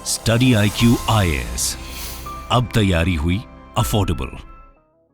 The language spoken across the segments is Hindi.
स्टडी IQ IAS, अब तैयारी हुई अफोर्डेबल।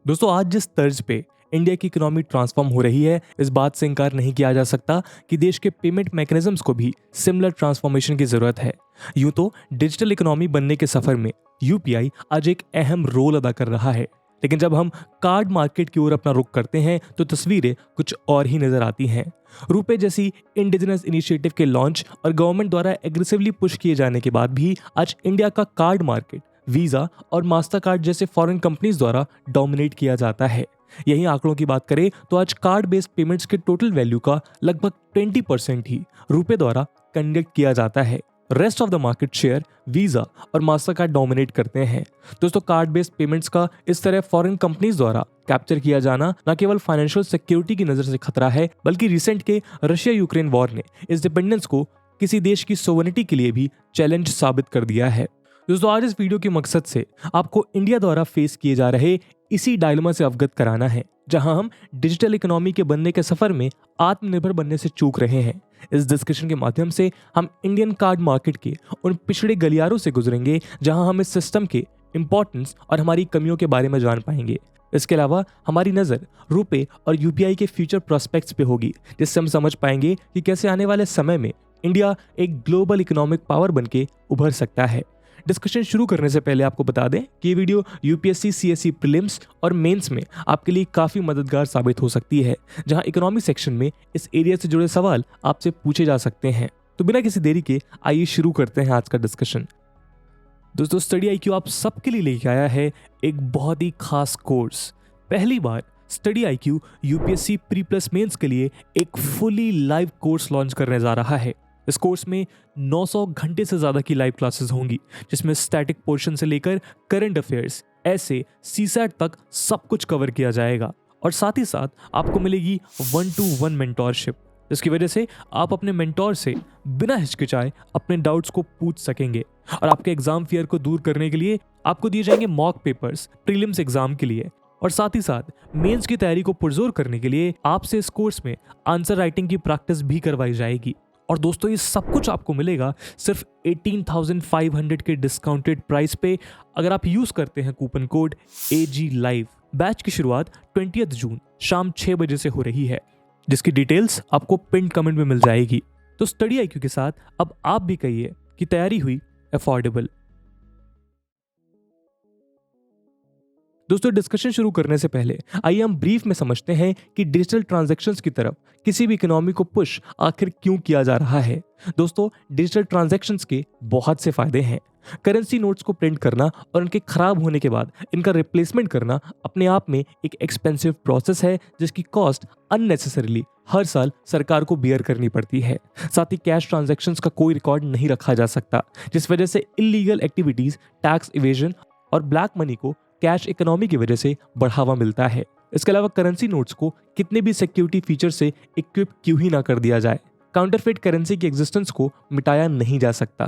दोस्तों, आज जिस तर्ज पे इंडिया की इकोनॉमी ट्रांसफॉर्म हो रही है, इस बात से इनकार नहीं किया जा सकता कि देश के पेमेंट मैकेनिज्म्स को भी सिमिलर ट्रांसफॉर्मेशन की जरूरत है। यूं तो डिजिटल इकोनॉमी बनने के सफर में यूपीआई आज एक अहम रोल अदा कर रहा है, लेकिन जब हम कार्ड मार्केट की ओर अपना रुख करते हैं तो तस्वीरें कुछ और ही नजर आती हैं। रुपए जैसी इंडिजिनस इनिशिएटिव के लॉन्च और गवर्नमेंट द्वारा एग्रेसिवली पुश किए जाने के बाद भी आज इंडिया का कार्ड मार्केट वीजा और मास्टर कार्ड जैसे फॉरेन कंपनीज द्वारा डोमिनेट किया जाता है। यही आंकड़ों की बात करें तो आज कार्ड बेस्ड पेमेंट्स के टोटल वैल्यू का लगभग 20% ही रुपए द्वारा कंडक्ट किया जाता है। Rest of the market share visa और मास्टर कार्ड डोमिनेट करते हैं। दोस्तों, कार्ड बेस्ड पेमेंट्स का इस तरह फॉरेन कंपनीज द्वारा कैप्चर किया जाना न केवल फाइनेंशियल सिक्योरिटी की नजर से खतरा है, बल्कि रिसेंट के रशिया यूक्रेन वॉर ने इस डिपेंडेंस को किसी देश की सोवरेनिटी के लिए भी चैलेंज साबित कर दिया है। दोस्तों, आज इस वीडियो के मकसद से आपको इंडिया द्वारा फेस किए जा रहे इसी डायलेमा से अवगत कराना है, जहां हम डिजिटल इकोनॉमी के बनने के सफर में आत्मनिर्भर बनने से चूक रहे हैं। इस डिस्कशन के माध्यम से हम इंडियन कार्ड मार्केट के उन पिछड़े गलियारों से गुजरेंगे जहां हम इस सिस्टम के इंपॉर्टेंस और हमारी कमियों के बारे में जान पाएंगे। इसके अलावा हमारी नजर रुपए और यूपीआई के फ्यूचर प्रोस्पेक्ट्स पे होगी, जिससे हम समझ पाएंगे कि कैसे आने वाले समय में इंडिया एक ग्लोबल इकोनॉमिक पावर बनके उभर सकता है। डिस्कशन शुरू करने से पहले आपको बता दें कि ये वीडियो यूपीएससी सीएससी प्रीलिम्स और मेंस में आपके लिए काफी मददगार साबित हो सकती है, जहां इकोनॉमी सेक्शन में इस एरिया से जुड़े सवाल आपसे पूछे जा सकते हैं। तो बिना किसी देरी के आइए शुरू करते हैं आज का डिस्कशन। दोस्तों, स्टडी IQ आप सबके लिए लेके आया है एक बहुत ही खास कोर्स। पहली बार study IQ UPSC pre plus mains के लिए एक फुली लाइव कोर्स लॉन्च करने जा रहा है। इस कोर्स में 900 घंटे से ज्यादा की लाइव क्लासेस होंगी, जिसमें स्टैटिक पोर्शन से लेकर करंट अफेयर्स, ऐसे सीसैट तक सब कुछ कवर किया जाएगा। और साथ ही साथ आपको मिलेगी 1-to-1 मेंटोरशिप, जिसकी वजह से आप अपने मेंटोर से बिना हिचकिचाए अपने डाउट्स को पूछ सकेंगे। और आपके एग्जाम फियर को दूर करने के लिए आपको दिए जाएंगे मॉक पेपर्स प्रीलिम्स एग्जाम के लिए। और साथ ही साथ मेंस की तैयारी को पुरजोर करने के लिए आपसे इस कोर्स में आंसर राइटिंग की प्रैक्टिस भी करवाई जाएगी। और दोस्तों, ये सब कुछ आपको मिलेगा सिर्फ 18,500 के डिस्काउंटेड प्राइस पे, अगर आप यूज करते हैं coupon code AG Live। Batch की शुरुआत 20 जून शाम 6 बजे से हो रही है, जिसकी डिटेल्स आपको पिन कमेंट में मिल जाएगी। तो स्टडी IQ के साथ अब आप भी कहिए कि तैयारी हुई अफोर्डेबल। दोस्तों, डिस्कशन शुरू करने से पहले आइए हम ब्रीफ में समझते हैं कि डिजिटल ट्रांजैक्शंस की तरफ किसी भी इकोनॉमी को पुश आखिर क्यों किया जा रहा है। दोस्तों, डिजिटल ट्रांजैक्शंस के बहुत से फायदे हैं। करेंसी नोट्स को प्रिंट करना और उनके खराब होने के बाद इनका रिप्लेसमेंट करना अपने आप में एक एक्सपेंसिव प्रोसेस है, जिसकी कॉस्ट अननेसेसरीली हर साल सरकार को बियर करनी पड़ती है। साथ ही कैश ट्रांजैक्शंस का कोई रिकॉर्ड नहीं रखा जा सकता, जिस वजह से इलीगल एक्टिविटीज, टैक्स इवेजन और ब्लैक मनी को कैश इकोनॉमी की वजह से बढ़ावा मिलता है। इसके अलावा करेंसी नोट्स को कितने भी सिक्योरिटी फीचर से इक्विप क्यों ही ना कर दिया जाए, काउंटरफेट करेंसी की एग्जिस्टेंस को मिटाया नहीं जा सकता।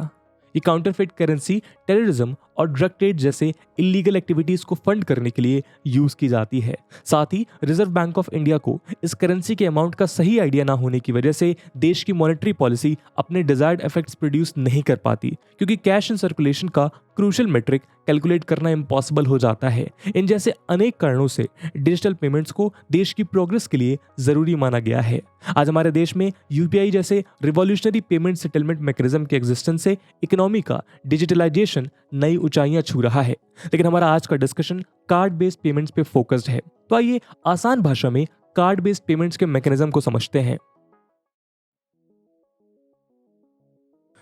ये काउंटरफेट करेंसी टेररिज्म और ड्रग ट्रेड जैसे इलीगल एक्टिविटीज को फंड करने के लिए यूज की जाती है। साथ ही रिजर्व बैंक ऑफ इंडिया को इस करेंसी के अमाउंट का सही आइडिया ना होने की वजह से देश की मॉनेटरी पॉलिसी अपने डिजायर्ड इफेक्ट्स प्रोड्यूस नहीं कर पाती, क्योंकि कैश इन सर्कुलेशन का क्रूशियल मेट्रिक कैलकुलेट करना इम्पॉसिबल हो जाता है। इन जैसे अनेक कारणों से डिजिटल पेमेंट्स को देश की प्रोग्रेस के लिए जरूरी माना गया है। आज हमारे देश में यूपीआई जैसे रिवॉल्यूशनरी पेमेंट सेटलमेंट मैकेनिज्म के एग्जिस्टेंस से इकोनॉमी का डिजिटलाइजेशन नई ऊंचाइयां छू रहा है। लेकिन हमारा आज का डिस्कशन कार्ड बेस्ड पेमेंट्स पे फोकस्ड है, तो आइए आसान भाषा में कार्ड बेस्ड पेमेंट्स के मैकेनिज्म को समझते हैं।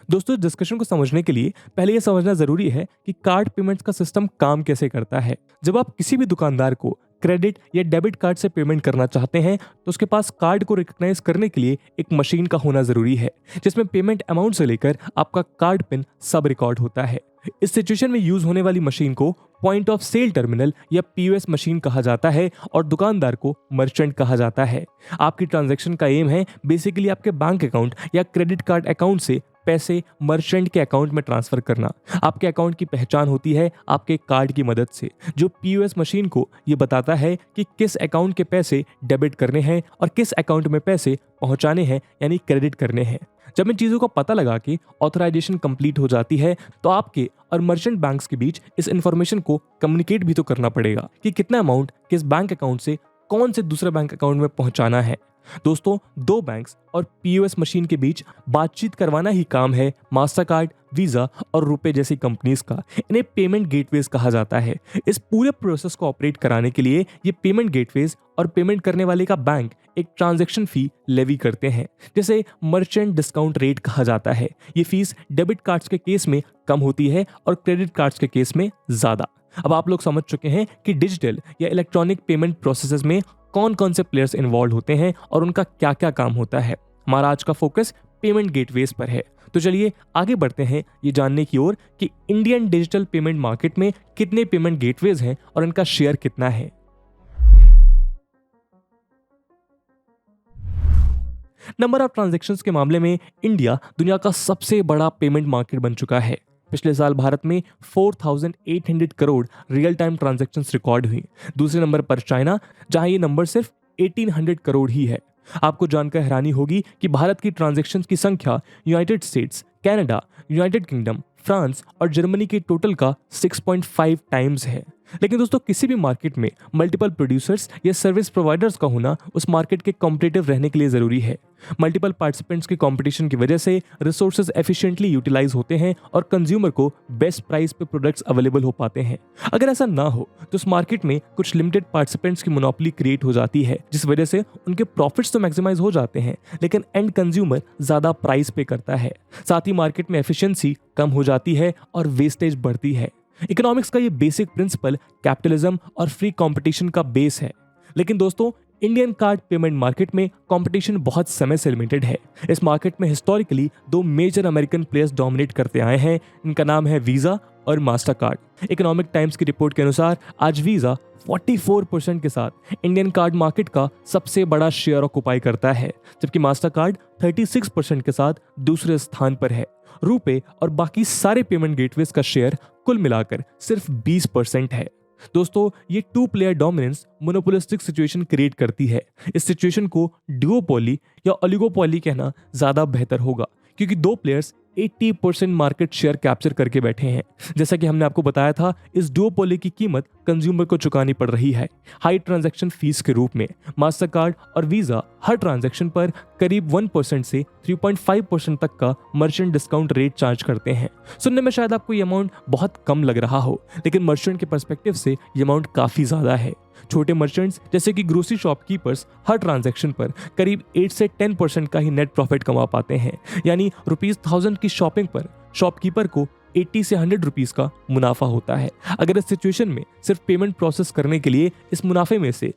दोस्तों, डिस्कशन को समझने के लिए पहले यह समझना जरूरी है कि कार्ड पेमेंट्स का सिस्टम काम कैसे करता है। जब आप किसी भी दुकानदार को क्रेडिट या डेबिट कार्ड से पेमेंट करना चाहते हैं, तो उसके पास कार्ड को रिकॉग्नाइज करने के लिए एक मशीन का होना जरूरी है, जिसमें पेमेंट अमाउंट से लेकर आपका कार्ड पिन सब रिकॉर्ड होता है। इस सिचुएशन में यूज होने वाली मशीन को पॉइंट ऑफ सेल टर्मिनल या POS मशीन कहा जाता है और दुकानदार को मर्चेंट कहा जाता है। आपकी ट्रांजैक्शन का एम है बेसिकली आपके बैंक अकाउंट या क्रेडिट कार्ड अकाउंट से पैसे मर्चेंट के अकाउंट में ट्रांसफर करना। आपके अकाउंट की पहचान होती है आपके कार्ड की मदद से, जो पीओएस मशीन को ये बताता है कि किस अकाउंट के पैसे डेबिट करने हैं और किस अकाउंट में पैसे पहुंचाने हैं यानी क्रेडिट करने हैं। जब इन चीज़ों का पता लगा के ऑथराइजेशन कंप्लीट हो जाती है तो आपके और मर्चेंट बैंक्स के बीच इस इंफॉर्मेशन को कम्युनिकेट भी तो करना पड़ेगा कि कितना अमाउंट किस बैंक अकाउंट से कौन से दूसरे बैंक अकाउंट में पहुंचाना है। दोस्तों, दो बैंक्स और पीओएस मशीन के बीच बातचीत करवाना ही काम है मास्टर कार्ड, वीजा और रुपे जैसी कंपनीज का। इन्हें पेमेंट गेटवेज कहा जाता है। इस पूरे प्रोसेस को ऑपरेट कराने के लिए ये पेमेंट गेटवेज और पेमेंट करने वाले का बैंक एक ट्रांजैक्शन फी लेवी करते हैं, जिसे मर्चेंट डिस्काउंट रेट कहा जाता है। ये फीस डेबिट कार्ड्स के केस में कम होती है और क्रेडिट कार्ड्स के केस में ज्यादा। अब आप लोग समझ चुके हैं कि डिजिटल या इलेक्ट्रॉनिक पेमेंट प्रोसेसेस में कौन कौन से प्लेयर्स इन्वॉल्व होते हैं और उनका क्या क्या काम होता है। हमारा आज का फोकस पेमेंट गेटवेज पर है। तो चलिए आगे बढ़ते हैं ये जानने की ओर कि इंडियन डिजिटल पेमेंट मार्केट में कितने पेमेंट गेटवेज हैं और इनका शेयर कितना है। नंबर ऑफ ट्रांजैक्शंस के मामले में इंडिया दुनिया का सबसे बड़ा पेमेंट मार्केट बन चुका है। पिछले साल भारत में 4,800 crore real time transactions record हुई। दूसरे नंबर पर चाइना, जहां ये नंबर सिर्फ 1,800 करोड़ ही है। आपको जानकर हैरानी होगी कि भारत की ट्रांजैक्शंस की संख्या United states, Canada, United kingdom, France और जर्मनी के टोटल का 6.5 टाइम्स है। लेकिन दोस्तों, किसी भी मार्केट में मल्टीपल प्रोड्यूसर्स या सर्विस प्रोवाइडर्स का होना उस मार्केट के कॉम्पिटिटिव रहने के लिए जरूरी है। मल्टीपल पार्टिसिपेंट्स के कंपटीशन की वजह से रिसोर्सेज एफिशिएंटली यूटिलाइज होते हैं और कंज्यूमर को बेस्ट प्राइस पे प्रोडक्ट्स अवेलेबल हो पाते हैं। अगर ऐसा ना हो तो उस मार्केट में कुछ लिमिटेड पार्टिसिपेंट्स की मोनोपोली क्रिएट हो जाती है, जिस वजह से उनके प्रॉफिट्स तो मैक्सिमाइज हो जाते हैं लेकिन एंड कंज्यूमर ज्यादा प्राइस पे करता है। साथ ही मार्केट में एफिशिएंसी कम हो जाती है और वेस्टेज बढ़ती है। इकोनॉमिक्स का ये बेसिक प्रिंसिपल कैपिटलिज्म और फ्री कंपटीशन का बेस है। लेकिन दोस्तों, इंडियन कार्ड पेमेंट मार्केट में कंपटीशन बहुत समय से लिमिटेड है। इस मार्केट में हिस्टोरिकली दो मेजर अमेरिकन प्लेयर्स डोमिनेट करते आए हैं। इनका नाम है वीजा और मास्टर कार्ड। इकोनॉमिक टाइम्स की रिपोर्ट के अनुसार आज वीजा 44% के साथ इंडियन कार्ड मार्केट का सबसे बड़ा शेयर ऑक्युपाई करता है, जबकि मास्टर कार्ड 36% के साथ दूसरे स्थान पर है। रुपे और बाकी सारे पेमेंट गेटवेज का शेयर कुल मिलाकर सिर्फ 20% है। दोस्तों, ये two player dominance monopolistic situation create करती है। इस सिचुएशन को डुओपोली या ओलिगोपोली कहना ज्यादा बेहतर होगा, क्योंकि दो प्लेयर्स 80% मार्केट शेयर कैप्चर करके बैठे हैं। जैसा कि हमने आपको बताया था, इस डुओपोली की कीमत कंज्यूमर को चुकानी पड़ रही है हाई ट्रांजैक्शन फीस के रूप में। मास्टर कार्ड और वीजा हर ट्रांजैक्शन पर करीब 1% से 3.5% तक का मर्चेंट डिस्काउंट रेट चार्ज करते हैं। सुनने में शायद आपको ये अमाउंट बहुत कम लग रहा हो, लेकिन मर्चेंट के पर्सपेक्टिव से ये अमाउंट काफी ज्यादा है। छोटे मर्चेंट्स जैसे कि ग्रोसरी शॉपकीपर्स हर ट्रांजैक्शन पर करीब 8 से 10% का ही नेट प्रॉफिट कमा पाते हैं। यानी ₹1000 की शॉपिंग पर शॉपकीपर को 80 से 100 रुपीज का मुनाफा होता है। अगर इस सिचुएशन में सिर्फ पेमेंट प्रोसेस करने के लिए इस मुनाफे में से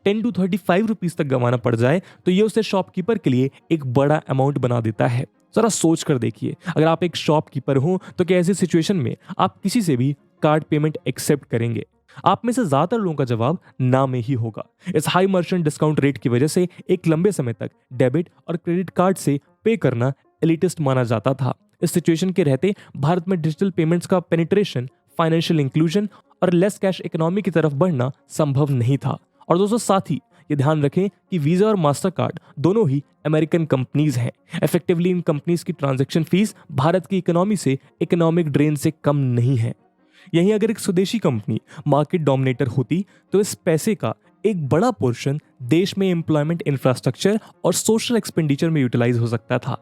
10 to 35 रुपीज तक गंवाना पड़ जाए तो ये उसे शॉपकीपर के लिए एक बड़ा अमाउंट बना देता है। जरा सोच कर देखिए, अगर आप एक शॉपकीपर हो तो क्या ऐसी सिचुएशन में आप किसी से भी कार्ड पेमेंट एक्सेप्ट करेंगे? आप में से ज्यादातर लोगों का जवाब ना में ही होगा। इस हाई मर्चेंट डिस्काउंट रेट की वजह से एक लंबे समय तक डेबिट और क्रेडिट कार्ड से पे करना एलिटिस्ट माना जाता था। इस सिचुएशन के रहते भारत में डिजिटल पेमेंट्स का पेनिट्रेशन, फाइनेंशियल इंक्लूजन और लेस कैश इकोनॉमी की तरफ बढ़ना संभव नहीं था। और दोस्तों, साथ ही ये ध्यान रखें कि वीजा और मास्टर कार्ड दोनों ही अमेरिकन कंपनीज हैं। इफेक्टिवली इन कंपनीज की ट्रांजैक्शन फीस भारत की इकोनॉमी से इकोनॉमिक ड्रेन से कम नहीं है। यहीं अगर एक स्वदेशी कंपनी मार्केट डोमिनेटर होती तो इस पैसे का एक बड़ा पोर्शन देश में एम्प्लॉयमेंट, इंफ्रास्ट्रक्चर और सोशल एक्सपेंडिचर में यूटिलाइज हो सकता था।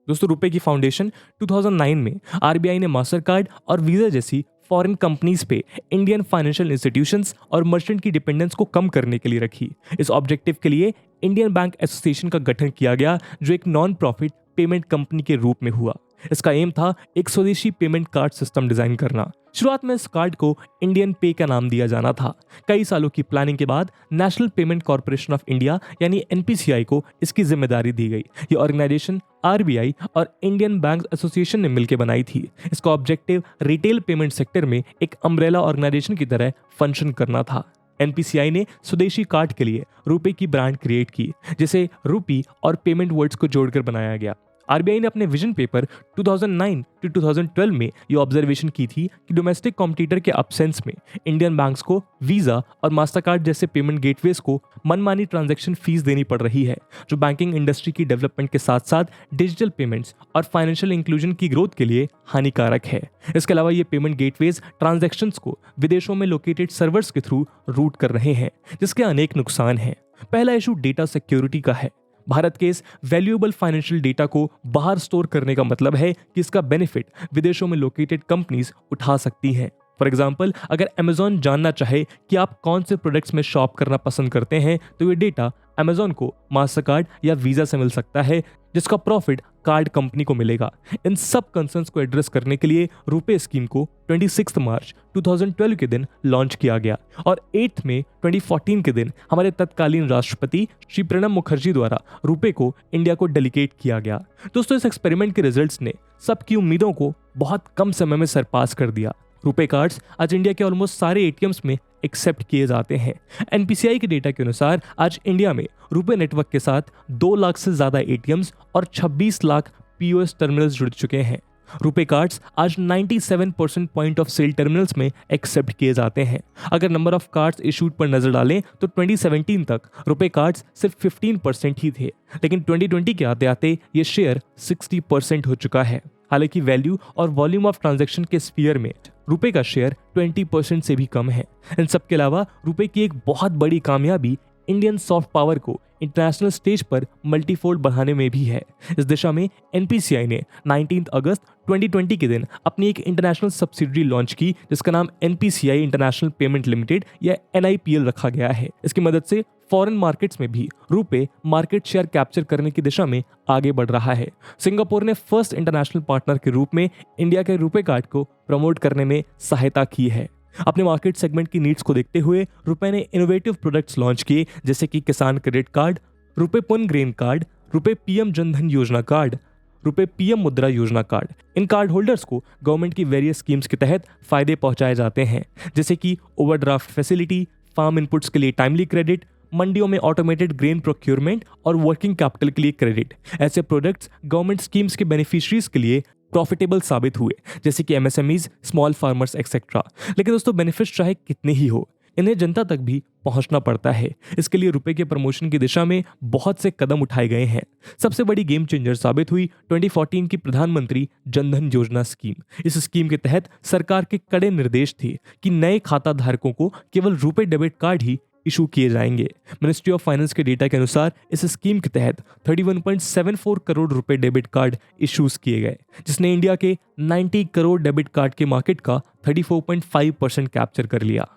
दोस्तों, रुपए की फाउंडेशन 2009 में आरबीआई ने मास्टर कार्ड और वीजा जैसी फॉरेन कंपनीज पे इंडियन फाइनेंशियल इंस्टीट्यूशंस और मर्चेंट की डिपेंडेंस को कम करने के लिए रखी। इस ऑब्जेक्टिव के लिए इंडियन बैंक एसोसिएशन का गठन किया गया, जो एक नॉन प्रॉफिट पेमेंट कंपनी के रूप में हुआ। इसका एम था एक स्वदेशी पेमेंट कार्ड सिस्टम डिजाइन करना। शुरुआत में इस कार्ड को इंडियन पे का नाम दिया जाना था। कई सालों की प्लानिंग के बाद national payment corporation of India यानी एनपीसीआई को इसकी जिम्मेदारी दी गई। ये ऑर्गेनाइजेशन आरबीआई और इंडियन बैंक एसोसिएशन ने मिलकर बनाई थी। इसका ऑब्जेक्टिव रिटेल पेमेंट सेक्टर में एक अम्ब्रेला ऑर्गेनाइजेशन की तरह फंक्शन करना था। एनपीसीआई ने स्वदेशी कार्ड के लिए रुपए की ब्रांड क्रिएट की, जिसे रूपी और पेमेंट वर्ड्स को जोड़कर बनाया गया। आरबीआई ने अपने विजन पेपर 2009 टू 2012 में ये ऑब्जर्वेशन की थी कि डोमेस्टिक कॉम्पिटिटर के अब्सेंस में इंडियन बैंक्स को वीजा और मास्टरकार्ड जैसे पेमेंट गेटवेज को मनमानी ट्रांजैक्शन फीस देनी पड़ रही है, जो बैंकिंग इंडस्ट्री की डेवलपमेंट के साथ साथ डिजिटल पेमेंट्स और फाइनेंशियल इंक्लूजन की ग्रोथ के लिए हानिकारक है। इसके अलावा ये पेमेंट गेटवेज ट्रांजैक्शंस को विदेशों में लोकेटेड सर्वर्स के थ्रू रूट कर रहे हैं, जिसके अनेक नुकसान हैं। पहला इशू डेटा सिक्योरिटी का है। भारत के इस वैल्यूएबल फाइनेंशियल डेटा को बाहर स्टोर करने का मतलब है कि इसका बेनिफिट विदेशों में लोकेटेड कंपनीज उठा सकती हैं। फॉर एग्जाम्पल, अगर अमेजॉन जानना चाहे कि आप कौन से प्रोडक्ट्स में शॉप करना पसंद करते हैं, तो ये डेटा अमेजॉन को मास्टरकार्ड या वीजा से मिल सकता है, जिसका प्रॉफिट कार्ड कंपनी को मिलेगा। इन सब कंसर्न्स को एड्रेस करने के लिए रुपे स्कीम को 26 मार्च 2012 के दिन लॉन्च किया गया और 8 मई 2014 के दिन हमारे तत्कालीन राष्ट्रपति श्री प्रणब मुखर्जी द्वारा रुपे को इंडिया को डेलीगेट किया गया। दोस्तों, इस एक्सपेरिमेंट के रिजल्ट्स ने सबकी उम्मीदों को बहुत कम समय में सरपास कर दिया। रुपे कार्ड्स आज इंडिया के ऑलमोस्ट सारे एटीएम्स में एक्सेप्ट किए जाते हैं। एनपीसीआई के डेटा के अनुसार आज इंडिया में रुपे नेटवर्क के साथ 2 लाख से ज्यादा एटीएम्स और 26 लाख पीओएस टर्मिनल्स जुड़ चुके हैं। रुपे कार्ड्स आज 97% पॉइंट ऑफ सेल टर्मिनल्स में एक्सेप्ट किए जाते हैं। अगर नंबर ऑफ कार्ड्स इशूड पर नजर डालें तो 2017 तक रुपे कार्ड्स सिर्फ 15% ही थे, लेकिन 2020 के आते आते ये शेयर 60% हो चुका है। हालांकि वैल्यू और वॉल्यूम ऑफ ट्रांजैक्शन के स्फीयर में रुपए का शेयर 20% से भी कम है। इन सब के अलावा रुपए की एक बहुत बड़ी कामयाबी इंडियन सॉफ्ट पावर को इंटरनेशनल स्टेज पर मल्टीफोल्ड बढ़ाने में भी है। इस दिशा में एनपीसीआई ने 19 अगस्त 2020 के दिन अपनी एक इंटरनेशनल सब्सिडरी लॉन्च की, जिसका नाम एनपीसीआई इंटरनेशनल पेमेंट लिमिटेड या एनआईपीएल रखा गया है। इसकी मदद से फॉरेन मार्केट्स में भी रुपे मार्केट शेयर कैप्चर करने की दिशा में आगे बढ़ रहा है। सिंगापुर ने फर्स्ट इंटरनेशनल पार्टनर के रूप में इंडिया के रुपे कार्ड को प्रमोट करने में सहायता की है। अपने मार्केट सेगमेंट की नीड्स को देखते हुए रुपे ने इनोवेटिव प्रोडक्ट्स लॉन्च किए, जैसे कि किसान क्रेडिट कार्ड, रुपे पुन grain card, RuPay PM Jan Dhan योजना कार्ड, रुपे पीएम मुद्रा योजना कार्ड। इन कार्ड होल्डर्स को गवर्नमेंट की वेरियस स्कीम्स के तहत फायदे पहुंचाए जाते हैं, जैसे कि ओवरड्राफ्ट फैसिलिटी, फार्म इनपुट्स के लिए टाइमली क्रेडिट, मंडियों में ऑटोमेटेड ग्रेन प्रोक्योरमेंट और वर्किंग कैपिटल के लिए क्रेडिट। ऐसे प्रोडक्ट्स गवर्नमेंट स्कीम्स के बेनिफिशियरीज के लिए प्रॉफिटेबल साबित हुए, जैसे कि एमएसएमईज, स्मॉल फार्मर्स एक्सेट्रा। लेकिन दोस्तों, बेनिफिट्स चाहे कितने ही हो, इन्हें जनता तक भी पहुंचना पड़ता है। इसके लिए रुपए के प्रमोशन की दिशा में बहुत से कदम उठाए गए हैं। सबसे बड़ी गेम चेंजर साबित हुई 2014 की प्रधानमंत्री जनधन योजना स्कीम। इस स्कीम के तहत सरकार के कड़े निर्देश थे कि नए खाता धारकों को केवल रुपे डेबिट कार्ड ही इशू किए जाएंगे। मिनिस्ट्री ऑफ फाइनेंस के डेटा के अनुसार इस स्कीम के तहत 31.74 करोड़ रुपए डेबिट कार्ड इश्यूज किए गए, जिसने इंडिया के 90 करोड़ डेबिट कार्ड के मार्केट का 34.5% कैप्चर कर लिया।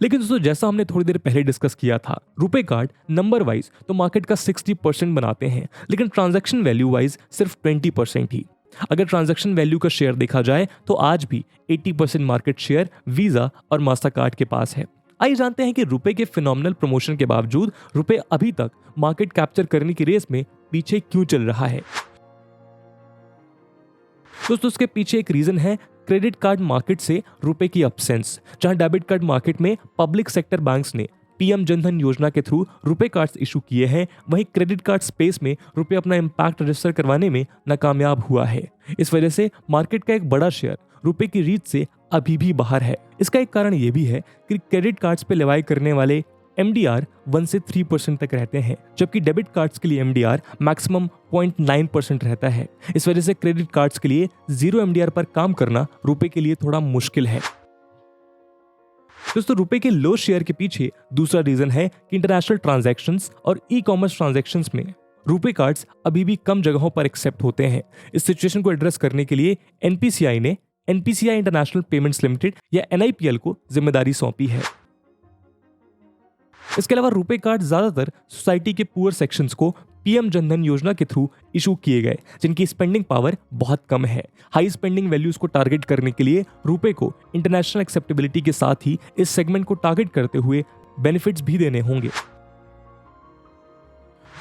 लेकिन दोस्तों, जैसा हमने थोड़ी देर पहले डिस्कस किया था, रुपे कार्ड नंबर वाइज तो मार्केट का 60% बनाते हैं, लेकिन ट्रांजैक्शन वैल्यू वाइज सिर्फ 20% ही। अगर ट्रांजैक्शन वैल्यू का शेयर देखा जाए तो आज भी 80% मार्केट शेयर वीजा और मास्टरकार्ड के पास है। आइए जानते हैं कि रुपए के फिनोमिनल प्रमोशन के बावजूद रुपए अभी तक मार्केट कैप्चर करने की रेस में पीछे क्यों चल रहा है। दोस्तों, उसके पीछे एक रीजन है क्रेडिट कार्ड मार्केट से रुपए की अब्सेंस। जहां डेबिट कार्ड मार्केट में पब्लिक सेक्टर बैंक्स ने पीएम जनधन योजना के थ्रू रुपे कार्ड्स इशू किए हैं, वहीं क्रेडिट कार्ड स्पेस में रुपए अपना इम्पैक्ट रजिस्टर करवाने में नाकामयाब हुआ है। इस वजह से मार्केट का एक बड़ा शेयर रुपए की रीच से अभी भी बाहर है। इसका एक कारण यह भी है कि क्रेडिट कार्ड्स पे लेवाई करने वाले एमडीआर 1 से 3% तक रहते हैं, जबकि डेबिट कार्ड्स के लिए एमडीआर मैक्सिमम 0.9% रहता है। इस वजह से क्रेडिट कार्ड्स के लिए 0 एमडीआर पर काम करना रुपए के लिए थोड़ा मुश्किल है। दोस्तों, रुपए के लो शेयर के पीछे दूसरा रीजन है कि इंटरनेशनल ट्रांजैक्शंस और ई कॉमर्स ट्रांजैक्शंस में रुपे कार्ड्स अभी भी कम जगहों पर एक्सेप्ट होते हैं। इस सिचुएशन को एड्रेस करने के लिए एनपीसीआई ने एनपीसीआई इंटरनेशनल पेमेंट्स लिमिटेड या एनआईपीएल को जिम्मेदारी सौंपी है। इसके अलावा रुपे कार्ड ज्यादातर सोसाइटी के पुअर सेक्शंस को पीएम जनधन योजना के थ्रू इशू किए गए, जिनकी स्पेंडिंग पावर बहुत कम है। हाई स्पेंडिंग वैल्यूज को टारगेट करने के लिए रुपे को इंटरनेशनल एक्सेप्टेबिलिटी के साथ ही इस सेगमेंट को टारगेट करते हुए बेनिफिट्स भी देने होंगे।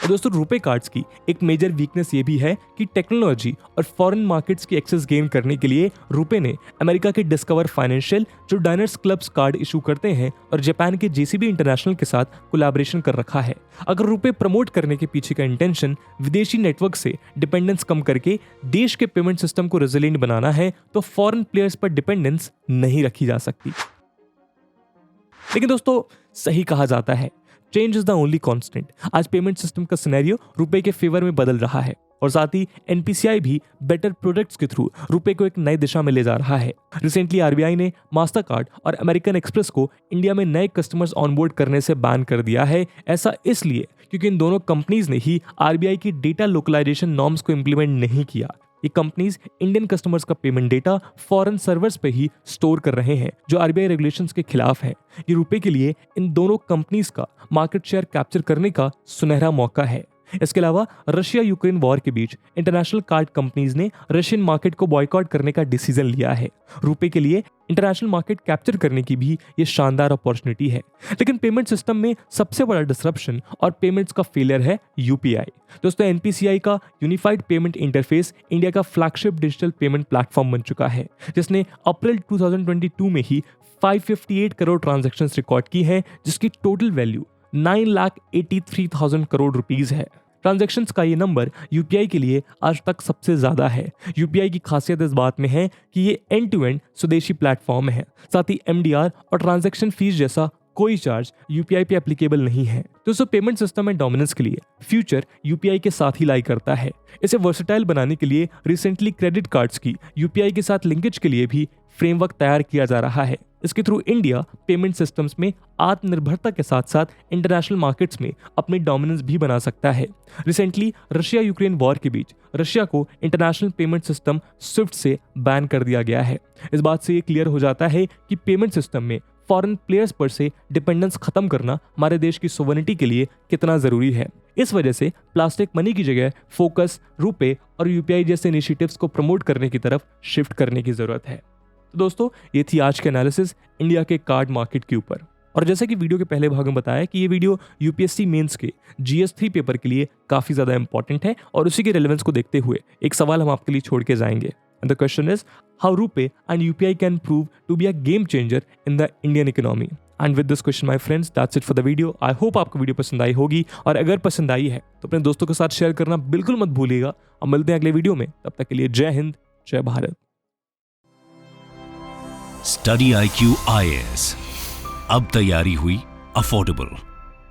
और दोस्तों रुपे कार्ड्स की एक मेजर वीकनेस ये भी है कि टेक्नोलॉजी और फॉरेन मार्केट्स की एक्सेस गेन करने के लिए रुपे ने अमेरिका के डिस्कवर फाइनेंशियल जो डाइनर्स क्लब्स कार्ड इशू करते हैं और जापान के JCB इंटरनेशनल के साथ कोलैबोरेशन कर रखा है। अगर रुपे प्रमोट करने के पीछे का इंटेंशन विदेशी नेटवर्क से डिपेंडेंस कम करके देश के पेमेंट सिस्टम को रेजिलिएंट बनाना है तो फॉरेन प्लेयर्स पर डिपेंडेंस नहीं रखी जा सकती। लेकिन दोस्तों सही कहा जाता है change is the only constant. आज पेमेंट सिस्टम का सिनेरियो रुपए के फेवर में बदल रहा है और साथ ही NPCI भी बेटर प्रोडक्ट्स के थ्रू रुपए को एक नई दिशा में ले जा रहा है। रिसेंटली RBI ने मास्टर कार्ड और अमेरिकन एक्सप्रेस को इंडिया में नए कस्टमर्स ऑनबोर्ड करने से बैन कर दिया है। ऐसा इसलिए क्योंकि इन दोनों कंपनीज ने ही RBI की डेटा लोकलाइजेशन नॉर्म्स को इंप्लीमेंट नहीं किया। ये कंपनीज इंडियन कस्टमर्स का पेमेंट डेटा फॉरेन सर्वर्स पे ही स्टोर कर रहे हैं जो RBI रेगुलेशंस के खिलाफ है। ये रुपए के लिए इन दोनों कंपनीज का मार्केट शेयर कैप्चर करने का सुनहरा मौका है। इसके अलावा रशिया यूक्रेन वॉर के बीच इंटरनेशनल कार्ड कंपनीज ने रशियन मार्केट को बॉयकॉट करने का डिसीजन लिया है। रुपए के लिए इंटरनेशनल मार्केट कैप्चर करने की भी ये शानदार अपॉर्चुनिटी है। लेकिन पेमेंट सिस्टम में सबसे बड़ा डिसरप्शन और पेमेंट्स का फेलियर है UPI। दोस्तों NPCI का यूनिफाइड पेमेंट इंटरफेस इंडिया का फ्लैगशिप डिजिटल पेमेंट प्लेटफॉर्म बन चुका है जिसने अप्रैल 2022 में ही 558 करोड़ ट्रांजैक्शंस रिकॉर्ड की है जिसकी टोटल वैल्यू 9,83,000 करोड़ रुपीस है। ट्रांजैक्शंस का ये नंबर UPI के लिए आज तक सबसे ज्यादा है। UPI की खासियत इस बात में है कि ये एंड टू एंड स्वदेशी प्लेटफॉर्म है। साथ ही MDR और ट्रांजैक्शन फीस जैसा कोई चार्ज UPI पे एप्लीकेबल नहीं है। दोस्तों पेमेंट सिस्टम में डोमिनेंस के लिए फ्यूचर UPI के साथ ही लाई करता है। इसे वर्सेटाइल बनाने के लिए रिसेंटली क्रेडिट कार्ड्स की UPI के साथ लिंकेज के लिए भी फ्रेमवर्क तैयार किया जा रहा है। इसके थ्रू इंडिया पेमेंट सिस्टम्स में आत्मनिर्भरता के साथ साथ इंटरनेशनल मार्केट्स में अपनी डोमिनेंस भी बना सकता है। रिसेंटली रशिया यूक्रेन वॉर के बीच रशिया को इंटरनेशनल पेमेंट सिस्टम स्विफ्ट से बैन कर दिया गया है। इस बात से ये क्लियर हो जाता है कि पेमेंट सिस्टम में फॉरेन प्लेयर्स पर से डिपेंडेंस खत्म करना हमारे देश की सोवरेनिटी के लिए कितना जरूरी है। इस वजह से प्लास्टिक मनी की जगह फोकस रुपे और UPI जैसे इनिशिएटिव्स को प्रमोट करने की तरफ शिफ्ट करने की जरूरत है। तो दोस्तों ये थी आज के एनालिसिस इंडिया के कार्ड मार्केट के ऊपर। और जैसे कि वीडियो के पहले भाग में बताया कि ये वीडियो UPSC मेंस के GS3 पेपर के लिए काफी ज्यादा इंपॉर्टेंट है और उसी के रेलेवेंस को देखते हुए एक सवाल हम आपके लिए छोड़ के जाएंगे। And the question is how RuPay and UPI can prove to be a game changer in the Indian economy. And with this question my friends that's it for the video. I hope आपको वीडियो पसंद आई होगी और अगर पसंद आई है तो अपने दोस्तों के साथ शेयर करना बिल्कुल मत भूलिएगा। अब मिलते हैं अगले वीडियो में, तब तक के लिए जय हिंद, जय भारत। स्टडी IQ IAS अब तैयारी हुई अफोर्डेबल।